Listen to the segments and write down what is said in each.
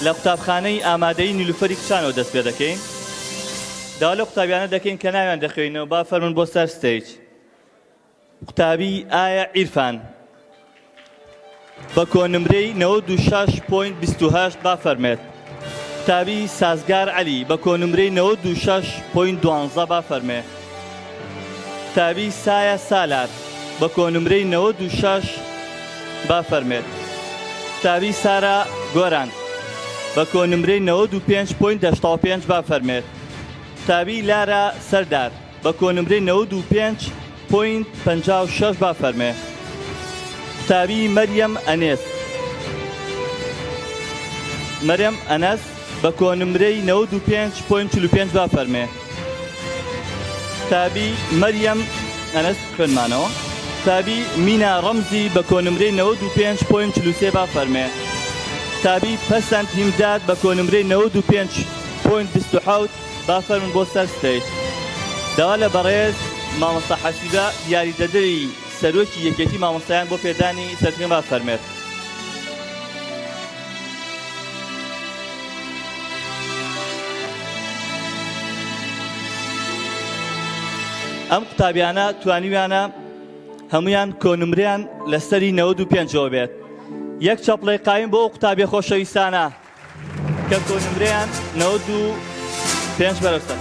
لە قوتابخانەی ئامادەی نیلوفەری کچانەوە دەست پێ دەکەین. داوا لە قوتابیانە دەکەین کە ناویان دەخوێنەوە. با فەرمون بۆ سەر ستەیج. قوتابی ئایا عیرفان بە کۆنمرەی 96.28 با فەرمێت. قوتابی سازگار عەلی بە کۆنمرەی 96.12 با فەرمێ. قوتابی سایە سالار بە کۆنمرەی 96 با فەرمێت. قوتابی سارا گۆران بە کۆنمرەی 95.85 با فەرمێت. قوتابی لارا سەردار بە کۆنمرەی 95.56 با فەرمێ. قوتابی مەریەم ئەنەس بە کۆنمرەی 95.45 با فەرمێ. قوتابی مەریەم ئەنەس خوێنمانەوە. قوتابی مینا ڕەمزی بە کۆنمرەی 95.43 با فەرمێ. قوتابی پەسەند هیمداد بە کۆنمرەی 95.27 با فەرمون بۆ سەر ستەیج. داوا لە بەڕێز مامۆستا حەسیبە یاریدەدەری سەرۆکی یەکێتی مامۆستایان بۆ پێدانی سەرنجەکان با فەرمێت. ئەم قوتابیانە توانیویانە هەمویان کۆنمرەیان لەسەری 95ەوە بێت. یەک چەپڵەی قایم بۆ ئەو قوتابیە خۆشەویستانە کە کۆنمرەیان 95 بەرەوسەر.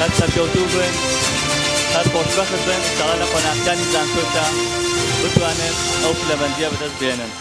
هەر سەرکەوتوو بن، هەر خۆشبەخت بن، ئینشاڵڵا لە قۆناغەکانی زانکۆیدا بتوانن ئەو پلەبەندیە بەدەست بێنن.